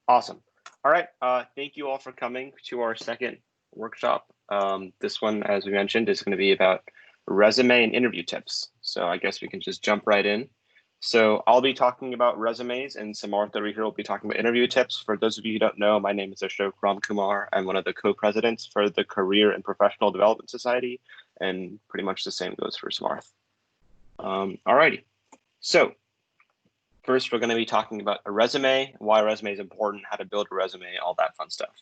Awesome. All right. Thank you all for coming to our second workshop. This one, as we mentioned, is going to be about resume and interview tips. So I guess we can just jump right in. So I'll be talking about resumes, and Samartha over here will be talking about interview tips. For those of you who don't know, my name is Ashok Ramkumar. I'm one of the co-presidents for the Career and Professional Development Society, and pretty much the same goes for Samarth. All righty. So first, we're going to be talking about a resume, why a resume is important, how to build a resume, all that fun stuff.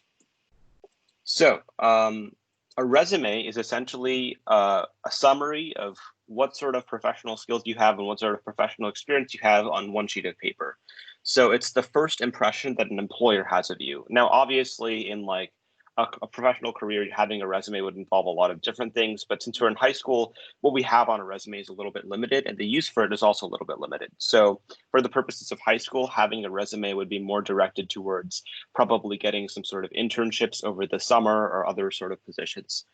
So a resume is essentially a summary of what sort of professional skills you have and what sort of professional experience you have on one sheet of paper. So it's the first impression that an employer has of you. Now, obviously, in like a professional career, having a resume would involve a lot of different things. But since we're in high school, what we have on a resume is a little bit limited, and the use for it is also a little bit limited. So for the purposes of high school, having a resume would be more directed towards probably getting some sort of internships over the summer or other sort of positions.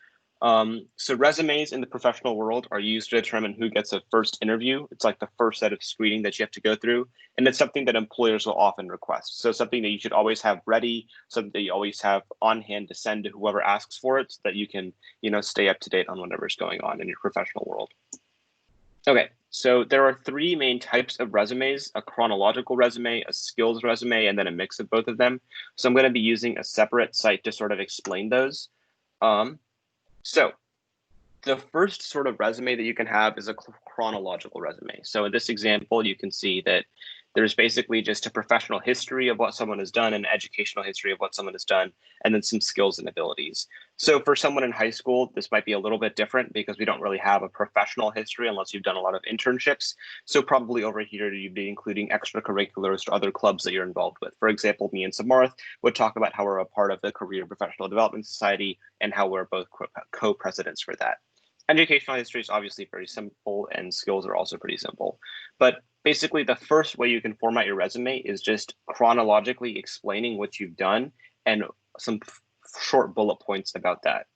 So resumes in the professional world are used to determine who gets a first interview. It's like the first set of screening that you have to go through. And it's something that employers will often request. So something that you should always have ready, something that you always have on hand to send to whoever asks for it so that you can, stay up to date on whatever's going on in your professional world. Okay, so there are three main types of resumes: a chronological resume, a skills resume, and then a mix of both of them. So I'm going to be using a separate site to sort of explain those. So the first sort of resume that you can have is a chronological resume. So in this example, you can see that there's basically just a professional history of what someone has done, an educational history of what someone has done, and then some skills and abilities. So for someone in high school, this might be a little bit different because we don't really have a professional history unless you've done a lot of internships. So probably over here, you'd be including extracurriculars or other clubs that you're involved with. For example, me and Samarth would talk about how we're a part of the Career and Professional Development Society and how we're both co-presidents for that. Educational history is obviously very simple, and skills are also pretty simple. But basically, the first way you can format your resume is just chronologically explaining what you've done and some short bullet points about that.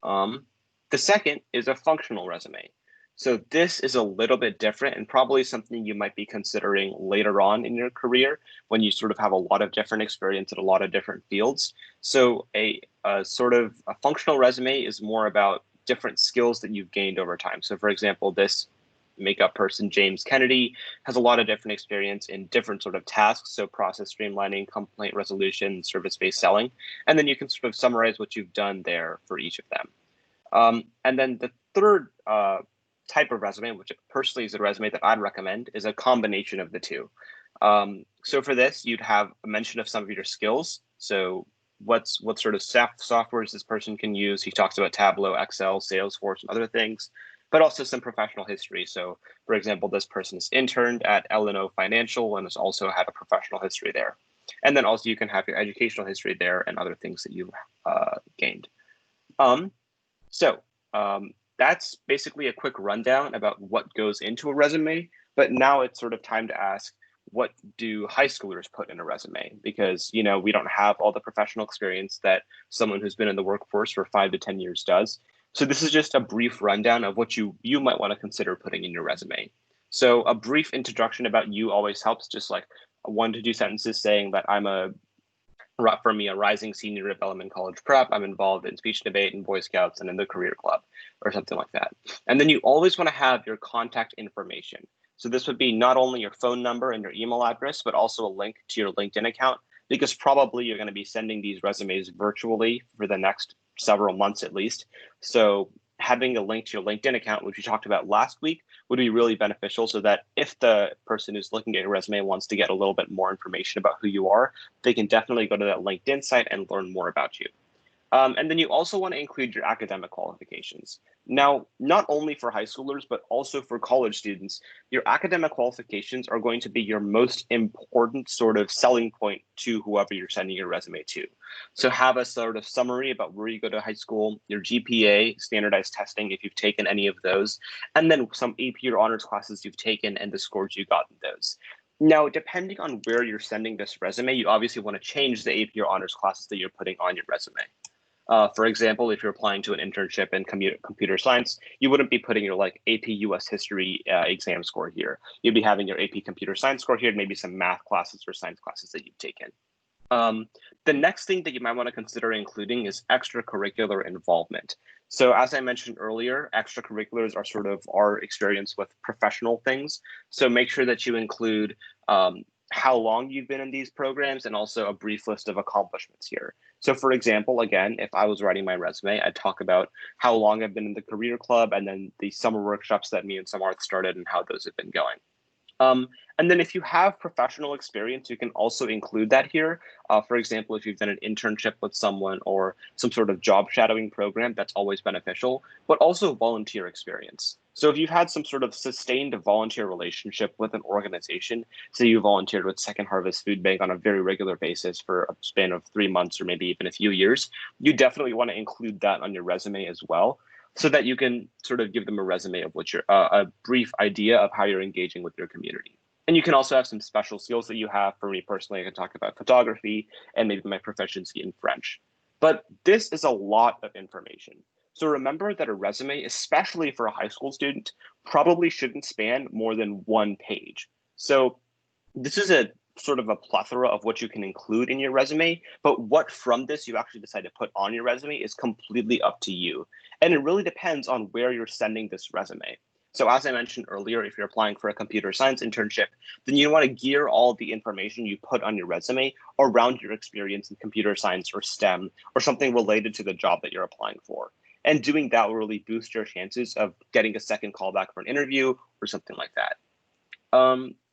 The second is a functional resume. So this is a little bit different and probably something you might be considering later on in your career when you sort of have a lot of different experience in a lot of different fields. So a sort of a functional resume is more about different skills that you've gained over time. So for example, this makeup person, James Kennedy, has a lot of different experience in different sort of tasks. So process streamlining, complaint resolution, service-based selling. And then you can sort of summarize what you've done there for each of them. And then the third type of resume, which personally is a resume that I'd recommend, is a combination of the two. So for this, you'd have a mention of some of your skills. So what sort of softwares this person can use. He talks about Tableau, Excel, Salesforce, and other things, but also some professional history. So for example, this person's interned at L&O Financial and has also had a professional history there. And then also you can have your educational history there and other things that you've gained. That's basically a quick rundown about what goes into a resume, but now it's sort of time to ask, what do high schoolers put in a resume? Because, we don't have all the professional experience that someone who's been in the workforce for 5 to 10 years does. So this is just a brief rundown of what you might want to consider putting in your resume. So a brief introduction about you always helps, just like 1 to 2 sentences saying that a rising senior at Bellman College Prep. I'm involved in speech debate and Boy Scouts and in the career club or something like that. And then you always want to have your contact information. So this would be not only your phone number and your email address, but also a link to your LinkedIn account, because probably you're going to be sending these resumes virtually for the next several months at least. So having a link to your LinkedIn account, which we talked about last week, would be really beneficial so that if the person who's looking at your resume wants to get a little bit more information about who you are, they can definitely go to that LinkedIn site and learn more about you. And then you also want to include your academic qualifications. Now, not only for high schoolers, but also for college students, your academic qualifications are going to be your most important sort of selling point to whoever you're sending your resume to. So have a sort of summary about where you go to high school, your GPA, standardized testing, if you've taken any of those, and then some AP or honors classes you've taken and the scores you got in those. Now, depending on where you're sending this resume, you obviously want to change the AP or honors classes that you're putting on your resume. For example, if you're applying to an internship in computer science, you wouldn't be putting your AP US history exam score here. You'd be having your AP computer science score here, and maybe some math classes or science classes that you've taken. The next thing that you might want to consider including is extracurricular involvement. So as I mentioned earlier, extracurriculars are sort of our experience with professional things. So make sure that you include how long you've been in these programs and also a brief list of accomplishments here. So for example, again, if I was writing my resume, I'd talk about how long I've been in the career club and then the summer workshops that me and Some Art started and how those have been going. Um, and then if you have professional experience, you can also include that here. For example, if you've done an internship with someone or some sort of job shadowing program, that's always beneficial, but also volunteer experience. So if you've had some sort of sustained volunteer relationship with an organization, say you volunteered with Second Harvest Food Bank on a very regular basis for a span of 3 months or maybe even a few years, you definitely want to include that on your resume as well, so that you can sort of give them a resume of what you're, a brief idea of how you're engaging with your community. And you can also have some special skills that you have. For me personally, I can talk about photography and maybe my proficiency in French. But this is a lot of information. So remember that a resume, especially for a high school student, probably shouldn't span more than 1 page. So this is a sort of a plethora of what you can include in your resume, but what from this you actually decide to put on your resume is completely up to you. And it really depends on where you're sending this resume. So as I mentioned earlier, if you're applying for a computer science internship, then you want to gear all the information you put on your resume around your experience in computer science or STEM or something related to the job that you're applying for. And doing that will really boost your chances of getting a second callback for an interview or something like that.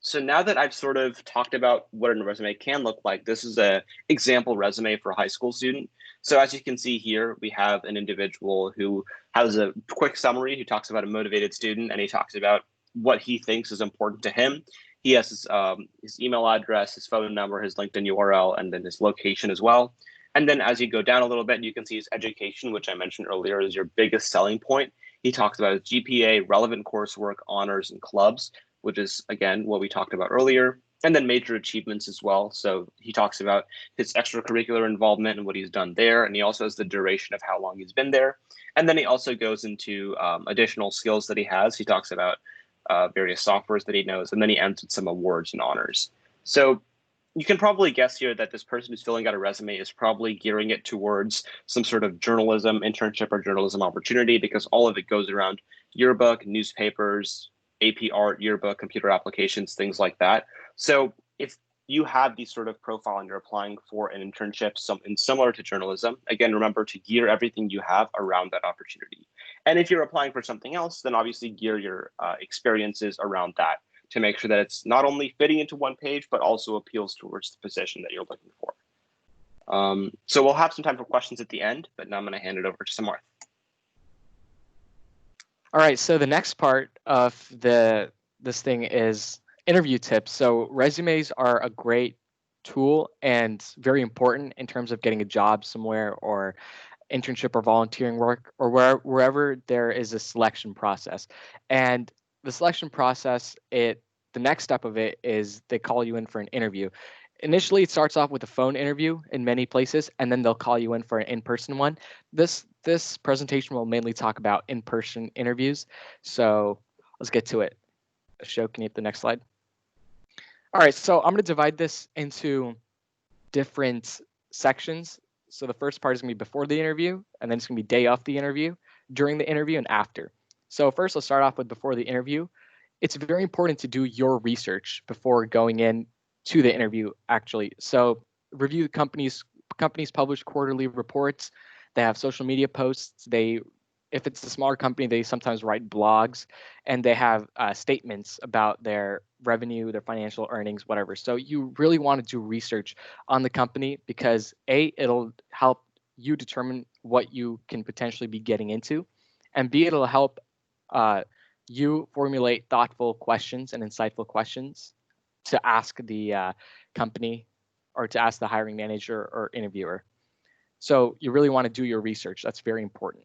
So now that I've sort of talked about what a resume can look like, this is a example resume for a high school student. So as you can see here, we have an individual who has a quick summary, who talks about a motivated student, and he talks about what he thinks is important to him. He has his email address, his phone number, his LinkedIn URL, and then his location as well. And then as you go down a little bit, you can see his education, which I mentioned earlier is your biggest selling point. He talks about his GPA, relevant coursework, honors, and clubs, which is, again, what we talked about earlier, and then major achievements as well. So he talks about his extracurricular involvement and what he's done there, and he also has the duration of how long he's been there. And then he also goes into additional skills that he has. He talks about various softwares that he knows, and then he ends with some awards and honors. So you can probably guess here that this person who's filling out a resume is probably gearing it towards some sort of journalism internship or journalism opportunity, because all of it goes around yearbook, newspapers, AP art, yearbook, computer applications, things like that. So if you have these sort of profile and you're applying for an internship, something similar to journalism, again, remember to gear everything you have around that opportunity. And if you're applying for something else, then obviously gear your experiences around that to make sure that it's not only fitting into 1 page, but also appeals towards the position that you're looking for. So we'll have some time for questions at the end, but now I'm going to hand it over to Samarth. All right, so the next part of this thing is interview tips. So resumes are a great tool and very important in terms of getting a job somewhere or internship or volunteering work or wherever there is a selection process. And the selection process, the next step of it is they call you in for an interview. Initially, it starts off with a phone interview in many places, and then they'll call you in for an in-person one. This presentation will mainly talk about in-person interviews. So let's get to it. Show, can you hit the next slide? All right, so I'm going to divide this into different sections. So the first part is going to be before the interview, and then it's going to be day of the interview, during the interview, and after. So first, let's start off with before the interview. It's very important to do your research before going in to the interview, actually. So review companies publish quarterly reports. They have social media posts. If it's a smaller company, they sometimes write blogs, and they have statements about their revenue, their financial earnings, whatever. So you really want to do research on the company because A, it'll help you determine what you can potentially be getting into, and B, it'll help you formulate thoughtful questions and insightful questions to ask the company or to ask the hiring manager or interviewer. So you really want to do your research. That's very important.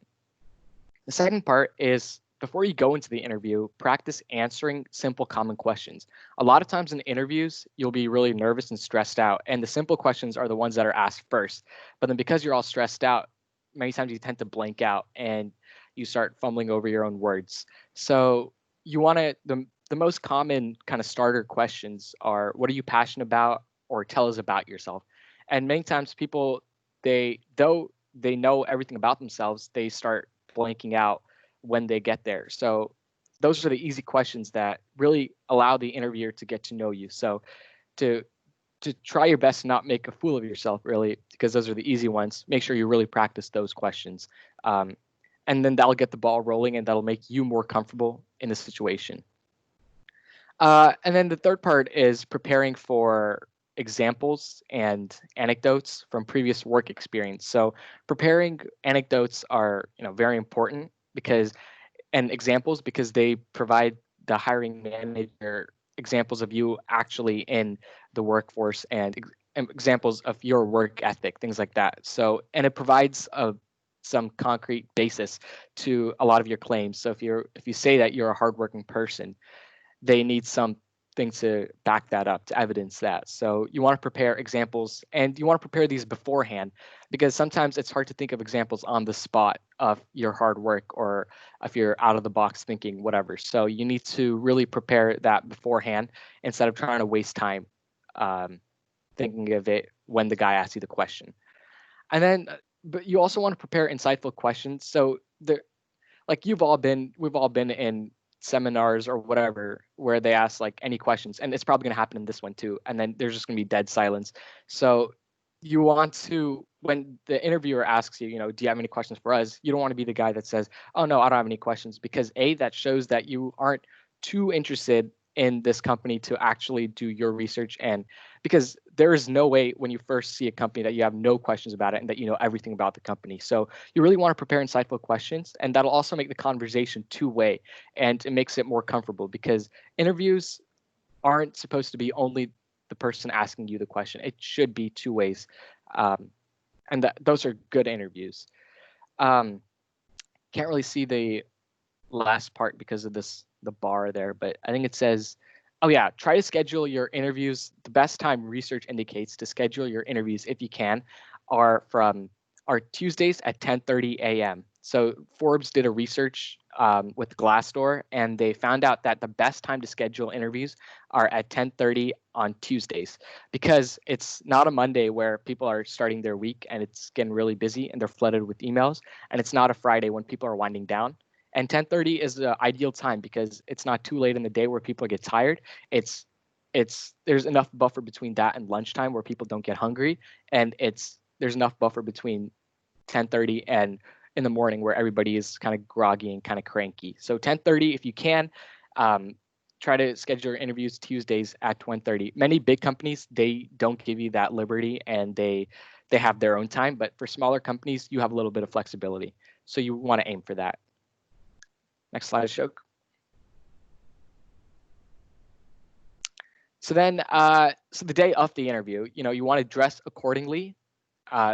The second part is before you go into the interview, practice answering simple common questions. A lot of times in interviews, you'll be really nervous and stressed out, and the simple questions are the ones that are asked first. But then because you're all stressed out, many times you tend to blank out and you start fumbling over your own words. So you want to, the most common kind of starter questions are, what are you passionate about, or tell us about yourself. And many times people, though they know everything about themselves, they start blanking out when they get there. So those are the easy questions that really allow the interviewer to get to know you. So to try your best to not make a fool of yourself, really, because those are the easy ones. Make sure you really practice those questions. And then that'll get the ball rolling, and that'll make you more comfortable in the situation. And then the third part is preparing for examples and anecdotes from previous work experience. So preparing anecdotes are, very important because, and examples, because they provide the hiring manager examples of you actually in the workforce, and examples of your work ethic, things like that. So, and it provides some concrete basis to a lot of your claims. So if you say that you're a hardworking person, they need something to back that up, to evidence that. So you want to prepare examples, and you want to prepare these beforehand, because sometimes it's hard to think of examples on the spot of your hard work, or if you're out of the box thinking, whatever. So you need to really prepare that beforehand instead of trying to waste time thinking of it when the guy asks you the question. And then, but you also want to prepare insightful questions. So like we've all been in seminars or whatever where they ask like any questions, and it's probably going to happen in this one too, and then there's just going to be dead silence. So you want to, when the interviewer asks you, do you have any questions for us, you don't want to be the guy that says, oh no, I don't have any questions, because that shows that you aren't too interested in this company to actually do your research. And because there is no way when you first see a company that you have no questions about it and that you know everything about the company. So you really want to prepare insightful questions, and that'll also make the conversation two-way, and it makes it more comfortable, because interviews aren't supposed to be only the person asking you the question. It should be two ways. And those are good interviews. Can't really see the last part because of the bar there, but I think it says, oh yeah, try to schedule your interviews. The best time research indicates to schedule your interviews, if you can, are Tuesdays at 10:30 a.m. So Forbes did a research with Glassdoor, and they found out that the best time to schedule interviews are at 10:30 on Tuesdays, because it's not a Monday where people are starting their week and it's getting really busy and they're flooded with emails, and it's not a Friday when people are winding down. And 10:30 is the ideal time because it's not too late in the day where people get tired. It's there's enough buffer between that and lunchtime where people don't get hungry, and there's enough buffer between 10:30 and in the morning where everybody is kind of groggy and kind of cranky. So 10:30, if you can, try to schedule your interviews Tuesdays at 10:30. Many big companies, they don't give you that liberty, and they have their own time. But for smaller companies, you have a little bit of flexibility. So you want to aim for that. Next slide, Ashok. So then, so the day of the interview, you want to dress accordingly.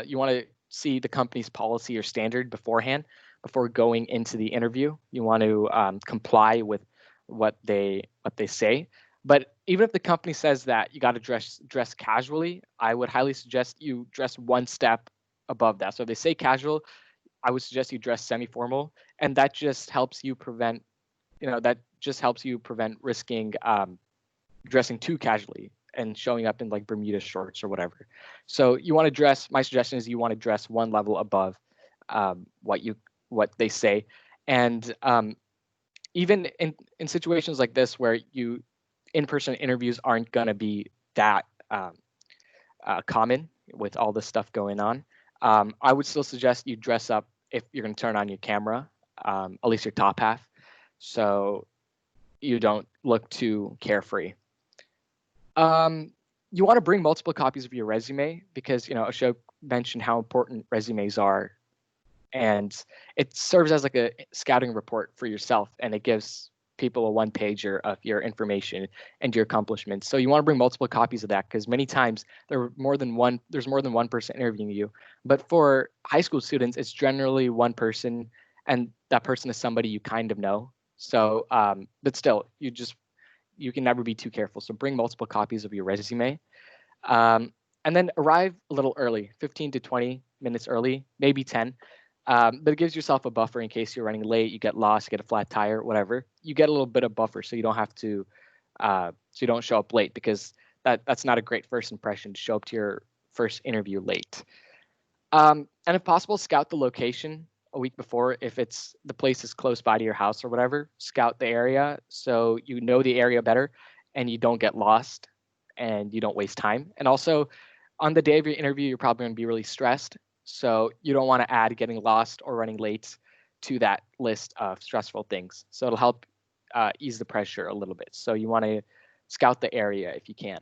You want to see the company's policy or standard beforehand, before going into the interview. You want to comply with what they say. But even if the company says that you got to dress casually, I would highly suggest you dress one step above that. So if they say casual, I would suggest you dress semi-formal, and that just helps you prevent, risking dressing too casually and showing up in like Bermuda shorts or whatever. So you want to dress. My suggestion is you want to dress one level above what they say, and even in situations like this where in-person interviews aren't going to be that common with all this stuff going on. I would still suggest you dress up if you're going to turn on your camera, at least your top half, so you don't look too carefree. You want to bring multiple copies of your resume, because Ashok mentioned how important resumes are, and it serves as like a scouting report for yourself, and it gives people a one-pager of your information and your accomplishments. So you want to bring multiple copies of that, because many times there's more than one person interviewing you. But for high school students, it's generally one person, and that person is somebody you kind of know. So, but still, you can never be too careful. So bring multiple copies of your resume, and then arrive a little early, 15 to 20 minutes early, maybe 10. But it gives yourself a buffer in case you're running late, you get lost, get a flat tire, whatever. You get a little bit of buffer, so you don't have to, so you don't show up late, because that's not a great first impression to show up to your first interview late. And if possible, scout the location a week before. If it's the place is close by to your house or whatever, scout the area so you know the area better and you don't get lost and you don't waste time. And also, on the day of your interview, you're probably going to be really stressed. So you don't want to add getting lost or running late to that list of stressful things. So it'll help ease the pressure a little bit. So you want to scout the area if you can.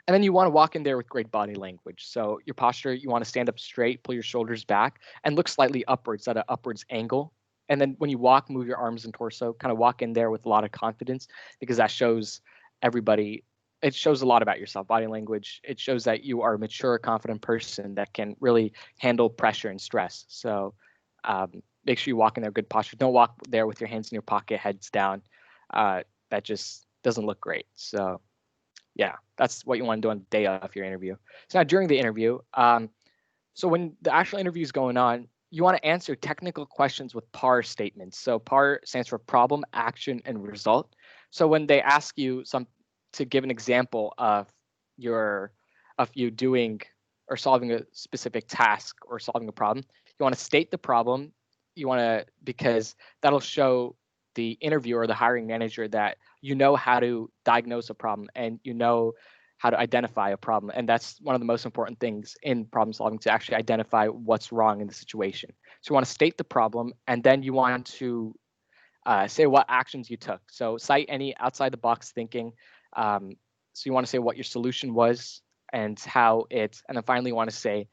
And then you want to walk in there with great body language. So your posture, you want to stand up straight, pull your shoulders back, and look slightly upwards at an upwards angle. And then when you walk, move your arms and torso, kind of walk in there with a lot of confidence, because that shows everybody, it shows a lot about yourself, body language. It shows that you are a mature, confident person that can really handle pressure and stress. So make sure you walk in there good posture. Don't walk there with your hands in your pocket, heads down. That just doesn't look great. So yeah, that's what you want to do on the day of your interview. So now during the interview, so when the actual interview is going on, you want to answer technical questions with PAR statements. So PAR stands for problem, action, and result. So when they ask you to give an example of you doing or solving a specific task or solving a problem, you want to state the problem. Because that'll show the interviewer or the hiring manager that you know how to diagnose a problem and you know how to identify a problem. And that's one of the most important things in problem solving, to actually identify what's wrong in the situation. So you want to state the problem, and then you want to say what actions you took. So cite any outside the box thinking. So you want to say what your solution was and and then finally you want to say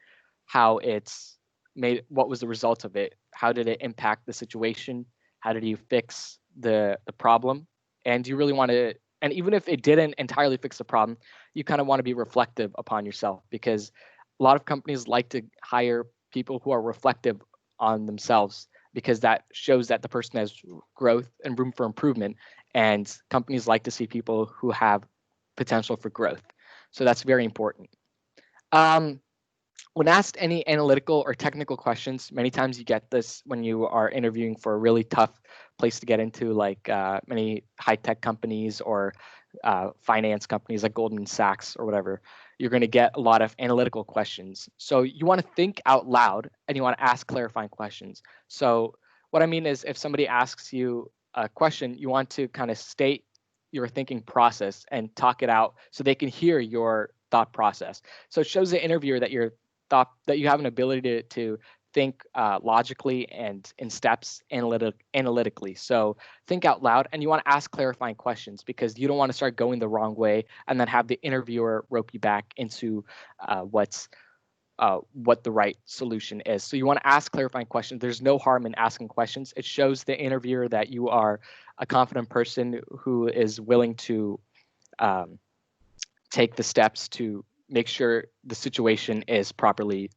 how it's made, what was the result of it? How did it impact the situation? How did you fix the problem? And you really want to, and even if it didn't entirely fix the problem, you kind of want to be reflective upon yourself, because a lot of companies like to hire people who are reflective on themselves, because that shows that the person has growth and room for improvement. And companies like to see people who have potential for growth. So that's very important. When asked any analytical or technical questions, many times you get this when you are interviewing for a really tough place to get into, like many high-tech companies or finance companies like Goldman Sachs or whatever. You're going to get a lot of analytical questions. So you want to think out loud and you want to ask clarifying questions. So what I mean is, if somebody asks you a question, you want to kind of state your thinking process and talk it out so they can hear your thought process. So it shows the interviewer that you have an ability to think logically and in steps analytically. So think out loud, and you want to ask clarifying questions, because you don't want to start going the wrong way and then have the interviewer rope you back into what the right solution is. So you want to ask clarifying questions. There's no harm in asking questions. It shows the interviewer that you are a confident person who is willing to take the steps to make sure the situation is properly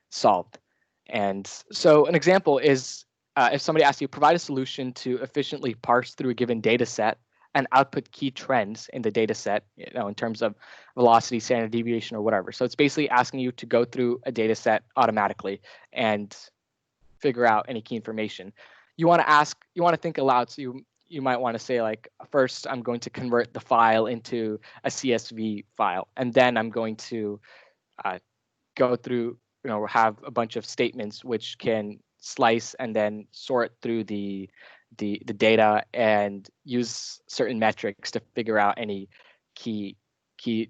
solved. And so an example is if somebody asks you, provide a solution to efficiently parse through a given data set and output key trends in the data set, in terms of velocity, standard deviation, or whatever. So it's basically asking you to go through a data set automatically and figure out any key information. You want to think aloud. So you might want to say, like, first I'm going to convert the file into a CSV file, and then I'm going to go through, have a bunch of statements which can slice and then sort through the data and use certain metrics to figure out any key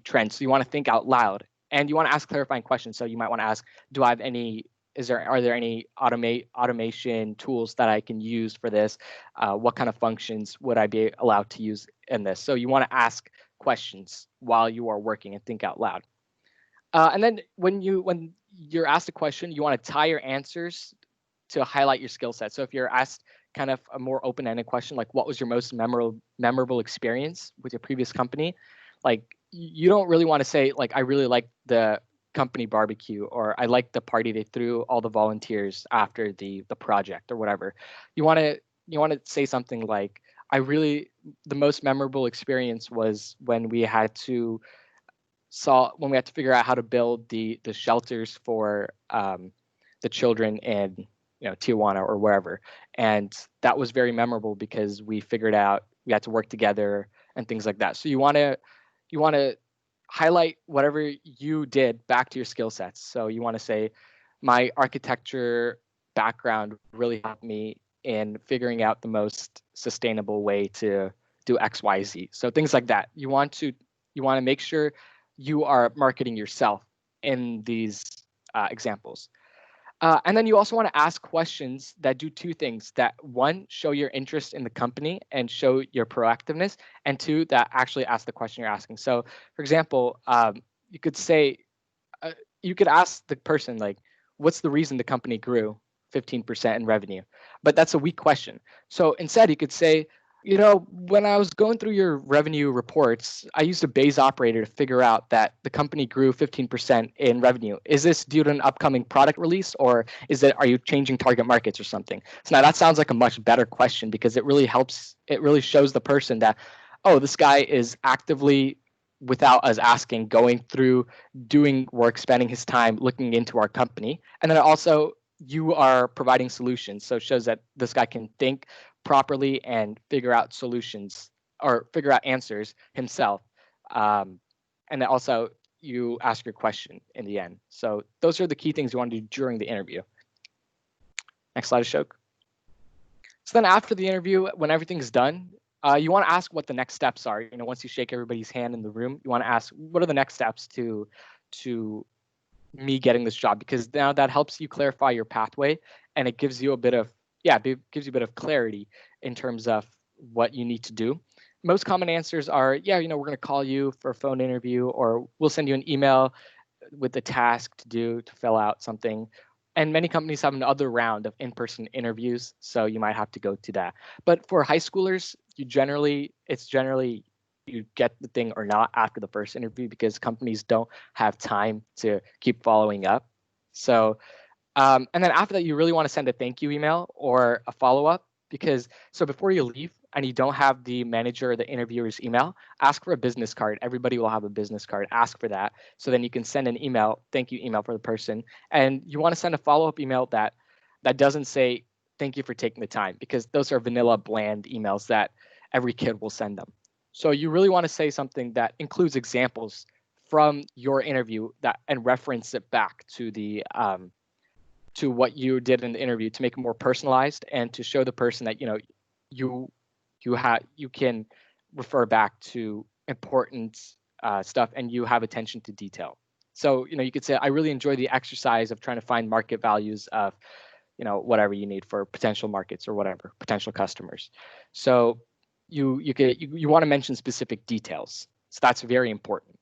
trends. So you want to think out loud, and you want to ask clarifying questions. So you might want to ask, are there any automation tools that I can use for this? What kind of functions would I be allowed to use in this? So you want to ask questions while you are working and think out loud. And then when you're asked a question, you want to tie your answers to highlight your skill set. So if you're asked kind of a more open-ended question, like what was your most memorable experience with your previous company, like you don't really want to say, like, I really like the company barbecue, or I like the party they threw all the volunteers after the project, or whatever. You want to say something like, the most memorable experience was when we had to figure out how to build the shelters for the children in Tijuana or wherever, and that was very memorable because we figured out we had to work together and things like that. So you want to highlight whatever you did back to your skill sets. So you want to say, my architecture background really helped me in figuring out the most sustainable way to do X, Y, Z. So things like that. You want to make sure you are marketing yourself in these examples. And then you also want to ask questions that do two things: that one, show your interest in the company and show your proactiveness, and two, that actually ask the question you're asking. So, for example, you could say, you could ask the person, like, what's the reason the company grew 15% in revenue? But that's a weak question. So instead, you could say, when I was going through your revenue reports, I used a Bayes operator to figure out that the company grew 15% in revenue. Is this due to an upcoming product release, or are you changing target markets or something? So now that sounds like a much better question, because it really shows the person that, oh, this guy is actively, without us asking, going through, doing work, spending his time looking into our company. And then also, you are providing solutions. So it shows that this guy can think properly and figure out solutions, or figure out answers himself. And then also, you ask your question in the end. So those are the key things you want to do during the interview. Next slide, Ashok. So then after the interview, when everything's done, you want to ask what the next steps are. Once you shake everybody's hand in the room, you want to ask, what are the next steps to me getting this job? Because now that helps you clarify your pathway, and it gives you a bit of clarity in terms of what you need to do. Most common answers are, we're going to call you for a phone interview, or we'll send you an email with the task to fill out something. And many companies have another round of in-person interviews, so you might have to go to that. But for high schoolers, it's generally you get the thing or not after the first interview, because companies don't have time to keep following up. So, and then after that, you really want to send a thank you email or a follow-up, because before you leave and you don't have the manager or the interviewer's email, ask for a business card. Everybody will have a business card. Ask for that. So then you can send an thank you email for the person. And you want to send a follow-up email that doesn't say thank you for taking the time, because those are vanilla, bland emails that every kid will send them. So you really want to say something that includes examples from your interview and reference it back to the to what you did in the interview, to make it more personalized and to show the person that you can refer back to important stuff, and you have attention to detail. So you could say, I really enjoy the exercise of trying to find market values of whatever you need for potential markets or whatever potential customers. So you want to mention specific details. So that's very important.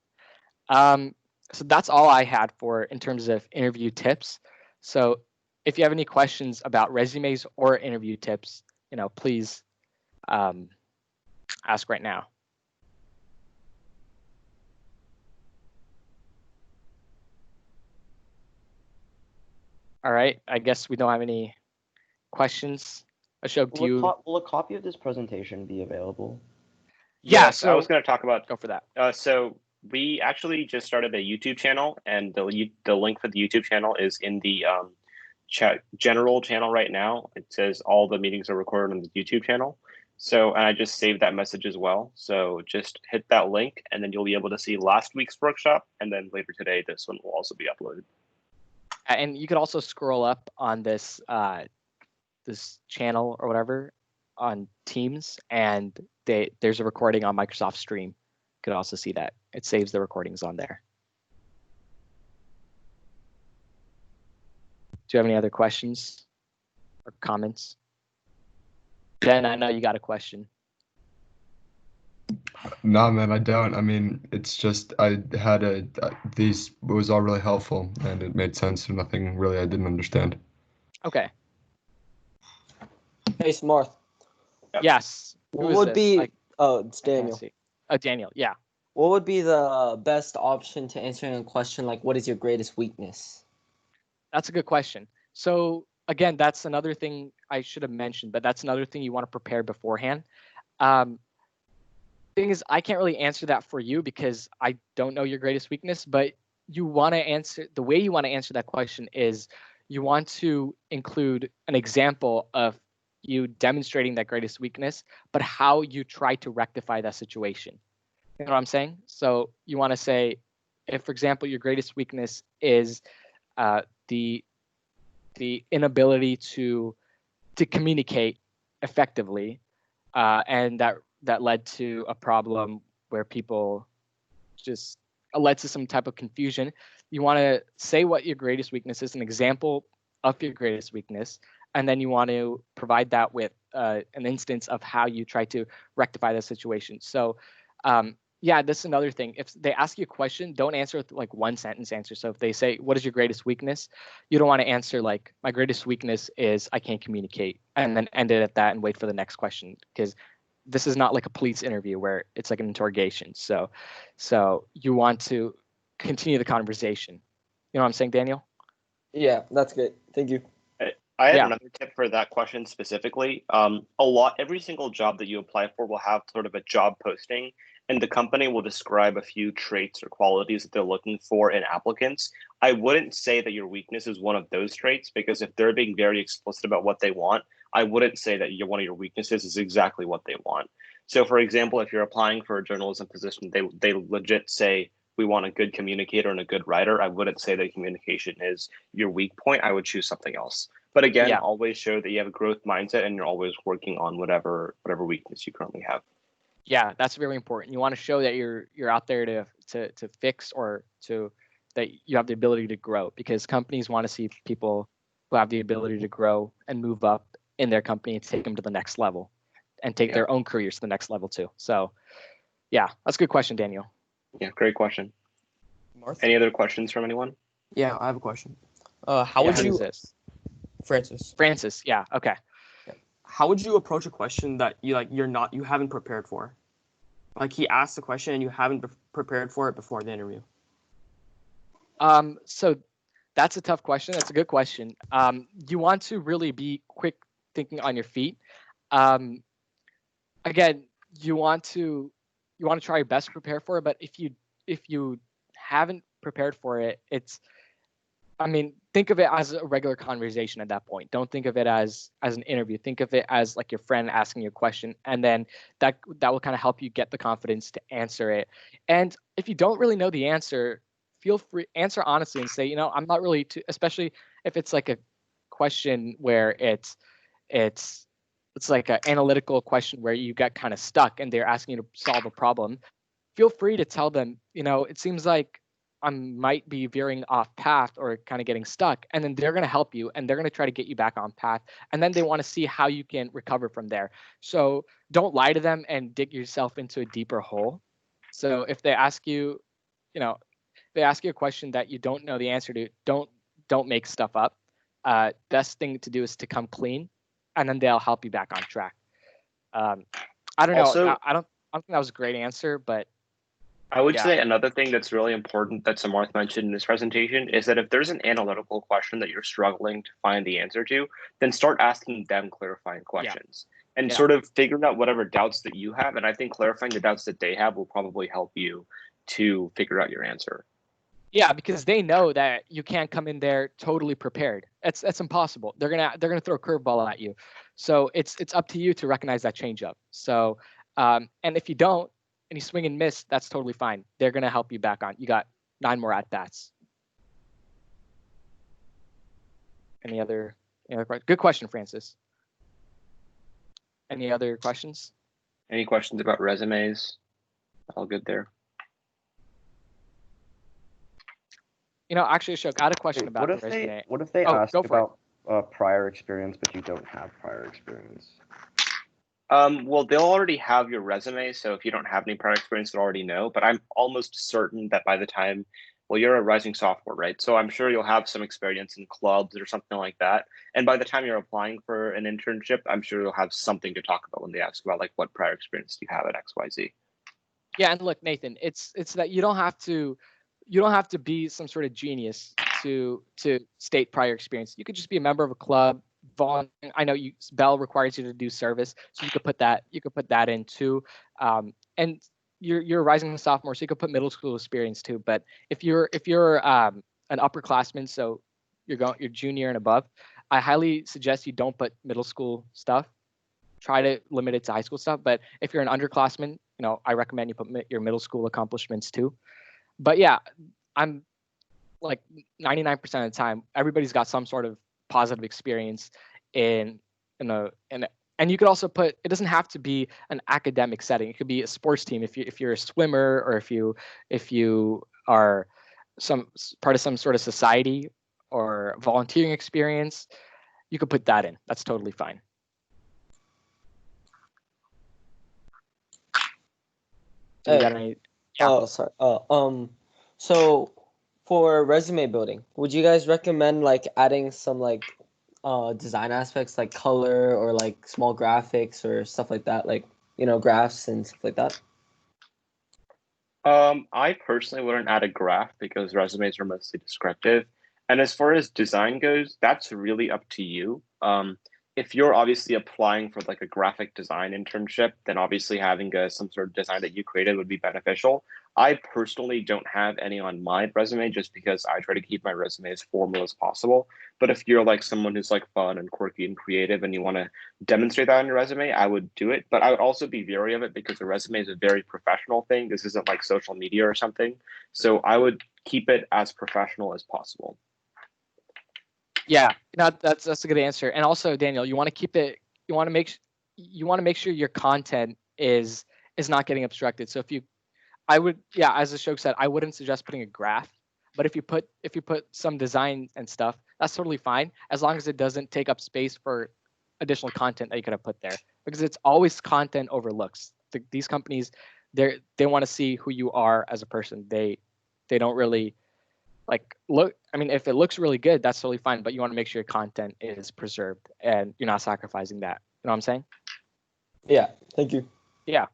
So that's all I had in terms of interview tips. So if you have any questions about resumes or interview tips, please ask right now. All right, I guess we don't have any questions. Ashok, will a copy of this presentation be available? Yes, so I was going to talk about. Go for that. So we actually just started a YouTube channel, and the link for the YouTube channel is in the general channel right now. It says all the meetings are recorded on the YouTube channel. So, and I just saved that message as well. So just hit that link, and then you'll be able to see last week's workshop, and then later today, this one will also be uploaded. And you could also scroll up on this this channel or whatever on Teams, and there's a recording on Microsoft Stream. You could also see that. It saves the recordings on there. Do you have any other questions or comments? Jen, I know you got a question. No, man, I don't. I mean, it's just I had these was all really helpful, and it made sense. Nothing really I didn't understand. Okay. Hey, Smarth. Yes. What would be? Oh, it's Daniel. Daniel. Yeah. What would be the best option to answering a question like, "What is your greatest weakness?" That's a good question. So again, that's another thing I should have mentioned, but that's another thing you want to prepare beforehand. Thing is, I can't really answer that for you because I don't know your greatest weakness, but you want to answer, the way you want to answer that question is you want to include an example of you demonstrating that greatest weakness, but how you try to rectify that situation. You know what I'm saying? So you want to say, if, for example, your greatest weakness is uh, the inability to communicate effectively, and that led to a problem where people just led to some type of confusion. You want to say what your greatest weakness is, an example of your greatest weakness, and then you want to provide that with an instance of how you try to rectify the situation. So yeah, this is another thing. If they ask you a question, don't answer with like one sentence answer. So if they say, what is your greatest weakness? You don't want to answer like, my greatest weakness is I can't communicate, and then end it at that and wait for the next question, because this is not like a police interview where it's like an interrogation. So you want to continue the conversation. You know what I'm saying, Daniel? Yeah, that's good. Thank you. I had Yeah. another tip for that question specifically. Every single job that you apply for will have sort of a job posting, and the company will describe a few traits or qualities that they're looking for in applicants. I wouldn't say that your weakness is one of those traits, because if they're being very explicit about what they want, I wouldn't say that one of your weaknesses is exactly what they want. So, for example, if you're applying for a journalism position, they legit say, we want a good communicator and a good writer. I wouldn't say that communication is your weak point. I would choose something else. But again, Yeah. always show that you have a growth mindset and you're always working on whatever weakness you currently have. Yeah, that's very important. You want to show that you're out there to fix, or that you have the ability to grow, because companies want to see people who have the ability to grow and move up in their company and take them to the next level, and take their own careers to the next level too. So yeah, that's a good question, Daniel. Yeah, great question. Martha? Any other questions from anyone? Yeah, I have a question. How would Who you, is this? Francis? Yeah. Okay. How would you approach a question that you haven't prepared for? Like, he asked a question and you haven't prepared for it before the interview. So that's a tough question. That's a good question. You want to really be quick thinking on your feet. Again, you want to try your best to prepare for it, but if you haven't prepared for it, think of it as a regular conversation at that point. Don't think of it as an interview. Think of it as like your friend asking you a question, and then that will kind of help you get the confidence to answer it. And if you don't really know the answer, feel free, answer honestly and say, I'm not really too, especially if it's like a question where it's like an analytical question where you get kind of stuck and they're asking you to solve a problem. Feel free to tell them, it seems like I might be veering off path or kind of getting stuck, and then they're going to help you and they're going to try to get you back on path, and then they want to see how you can recover from there. So don't lie to them and dig yourself into a deeper hole. So if they ask you, a question that you don't know the answer to, don't make stuff up. Best thing to do is to come clean, and then they'll help you back on track. I don't know. I don't think that was a great answer, but I would say another thing that's really important that Samarth mentioned in this presentation is that if there's an analytical question that you're struggling to find the answer to, then start asking them clarifying questions and sort of figuring out whatever doubts that you have. And I think clarifying the doubts that they have will probably help you to figure out your answer. Yeah, because they know that you can't come in there totally prepared. That's impossible. They're gonna throw a curveball at you. So it's up to you to recognize that changeup. So and if you don't and you swing and miss, that's totally fine. They're gonna help you back on. You got 9 more at bats. Any other questions? Good question, Francis. Any other questions? Any questions about resumes? All good there. Actually, Ashok, I had a question about the resume. What if they ask about prior experience, but you don't have prior experience? Well, they'll already have your resume, so if you don't have any prior experience, they'll already know. But I'm almost certain that by the time, you're a rising sophomore, right? So I'm sure you'll have some experience in clubs or something like that. And by the time you're applying for an internship, I'm sure you'll have something to talk about when they ask about like what prior experience do you have at XYZ. Yeah, and look, Nathan, it's that you don't have to be some sort of genius to state prior experience. You could just be a member of a club. I know Bell requires you to do service, so you could put that in too. And you're a rising sophomore, so you could put middle school experience too. But if you're an upperclassman, so you're junior and above, I highly suggest you don't put middle school stuff. Try to limit it to high school stuff. But if you're an underclassman, I recommend you put your middle school accomplishments too. But yeah, I'm like 99% of the time, everybody's got some sort of positive experience in a and you could also put, it doesn't have to be an academic setting. It could be a sports team if you're a swimmer, or if you are some part of some sort of society or volunteering experience. You could put that in. That's totally fine. Do you got any? Yeah. Oh, sorry. So for resume building, would you guys recommend like adding some like design aspects like color or like small graphics or stuff like that, like graphs and stuff like that? I personally wouldn't add a graph because resumes are mostly descriptive. And as far as design goes, that's really up to you. If you're obviously applying for like a graphic design internship, then obviously having some sort of design that you created would be beneficial. I personally don't have any on my resume just because I try to keep my resume as formal as possible. But if you're like someone who's like fun and quirky and creative and you want to demonstrate that on your resume, I would do it. But I would also be wary of it because a resume is a very professional thing. This isn't like social media or something. So I would keep it as professional as possible. Yeah, that's a good answer. And also, Daniel, you want to keep it. You want to make sure your content is not getting obstructed. So I would, yeah, as Ashok said, I wouldn't suggest putting a graph. But if you put some design and stuff, that's totally fine, as long as it doesn't take up space for additional content that you could have put there. Because it's always content over looks. These companies, they want to see who you are as a person. They don't really like look. I mean, if it looks really good, that's totally fine. But you want to make sure your content is preserved and you're not sacrificing that. You know what I'm saying? Yeah. Thank you. Yeah.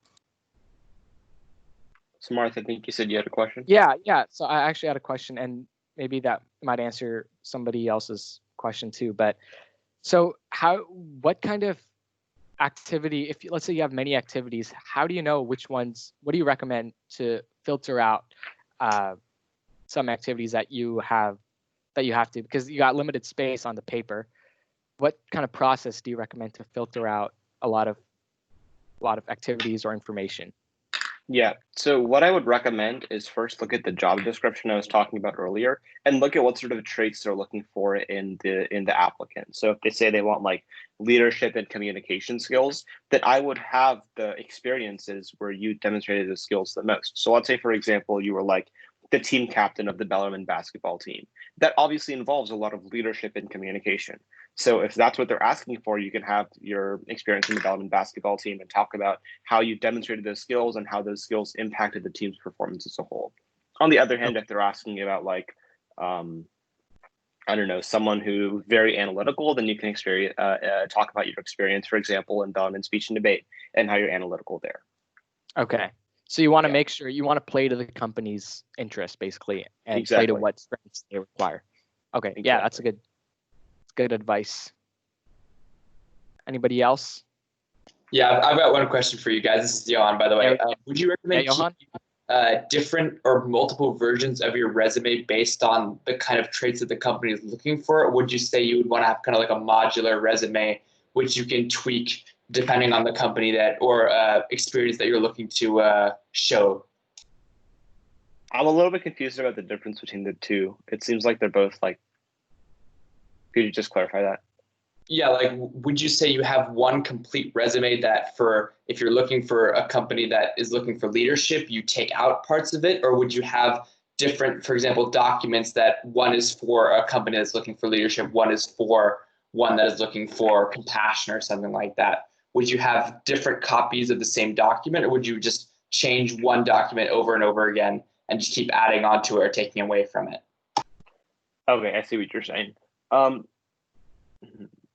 So Martha, I think you said you had a question. Yeah. So I actually had a question, and maybe that might answer somebody else's question too. But so what kind of activity, if let's say you have many activities, how do you know which ones, what do you recommend to filter out some activities that you have to, because you got limited space on the paper? What kind of process do you recommend to filter out a lot of activities or information? Yeah. So what I would recommend is first look at the job description I was talking about earlier and look at what sort of traits they're looking for in the applicant. So if they say they want like leadership and communication skills, then I would have the experiences where you demonstrated the skills the most. So let's say, for example, you were like the team captain of the Bellarmine basketball team. That obviously involves a lot of leadership and communication. So if that's what they're asking for, you can have your experience in the Bellarmine basketball team and talk about how you demonstrated those skills and how those skills impacted the team's performance as a whole. On the other hand, if they're asking about like, I don't know, someone who very analytical, then you can talk about your experience, for example, in Bellarmine speech and debate and how you're analytical there. Okay. So you want to make sure you want to play to the company's interest, basically, and play to what strengths they require. Okay. Exactly. Yeah, that's good advice. Anybody else? Yeah, I've got one question for you guys. This is Johan, by the way. Would you recommend different or multiple versions of your resume based on the kind of traits that the company is looking for? Or would you say you would want to have kind of like a modular resume, which you can tweak depending on the company or experience that you're looking to show? I'm a little bit confused about the difference between the two. It seems like they're both like, could you just clarify that? Yeah, like would you say you have one complete resume that if you're looking for a company that is looking for leadership, you take out parts of it? Or would you have different, for example, documents that one is for a company that's looking for leadership, one is for one that is looking for compassion or something like that? Would you have different copies of the same document, or would you just change one document over and over again and just keep adding onto it or taking away from it? Okay, I see what you're saying.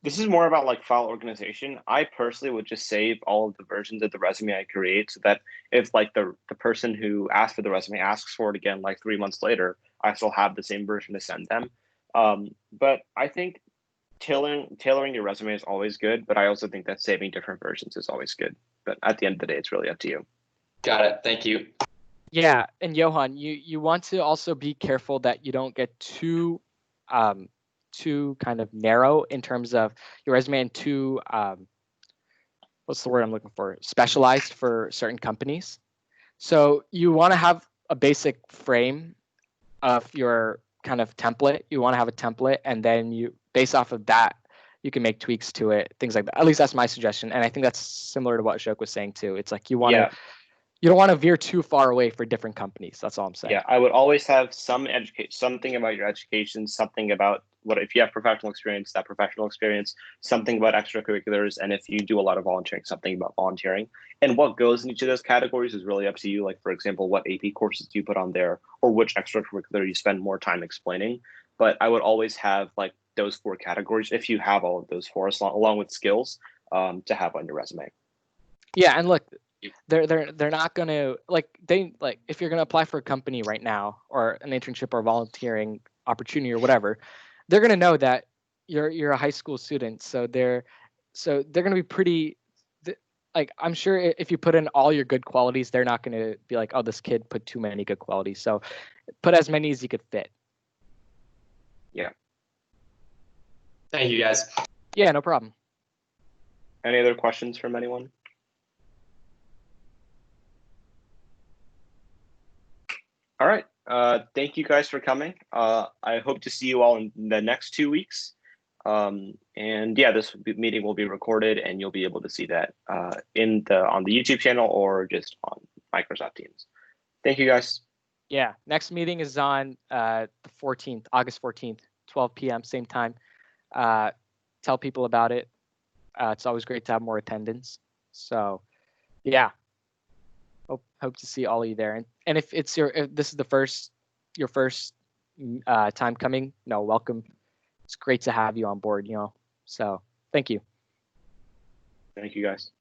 This is more about like file organization. I personally would just save all of the versions of the resume I create so that if like the person who asked for the resume asks for it again like 3 months later, I still have the same version to send them. But I think tailoring your resume is always good, but I also think that saving different versions is always good. But at the end of the day, it's really up to you. Got it. Thank you. Yeah, and Johan, you want to also be careful that you don't get too kind of narrow in terms of your resume and too what's the word I'm looking for? Specialized for certain companies. So you want to have a basic frame of your kind of template. You want to have a template, and then you, based off of that, you can make tweaks to it, things like that. At least that's my suggestion, and I think that's similar to what Ashok was saying too. It's like you want to, Yeah. you don't want to veer too far away for different companies. That's all I'm saying. Yeah, I would always have some something about your education, something about what if you have professional experience, that professional experience, something about extracurriculars, and if you do a lot of volunteering, something about volunteering. And what goes in each of those categories is really up to you. Like, for example, what AP courses do you put on there, or which extracurricular you spend more time explaining. But I would always have like those 4 categories if you have all of those 4 along with skills to have on your resume. Yeah, and look, they're not gonna like if you're gonna apply for a company right now or an internship or volunteering opportunity or whatever, they're gonna know that you're a high school student, so they're gonna be pretty like, I'm sure if you put in all your good qualities, they're not gonna be like, oh, this kid put too many good qualities. So put as many as you could fit. Yeah. Thank you, guys. Yeah, no problem. Any other questions from anyone? All right. Thank you guys for coming. I hope to see you all in the next 2 weeks. And yeah, this meeting will be recorded, and you'll be able to see that on the YouTube channel or just on Microsoft Teams. Thank you, guys. Yeah, next meeting is on the 14th, August 14th, 12 p.m. same time. Tell people about it. It's always great to have more attendance. So yeah, hope to see all of you there. And if this is your first time coming, welcome. It's great to have you on board, So thank you. Thank you, guys.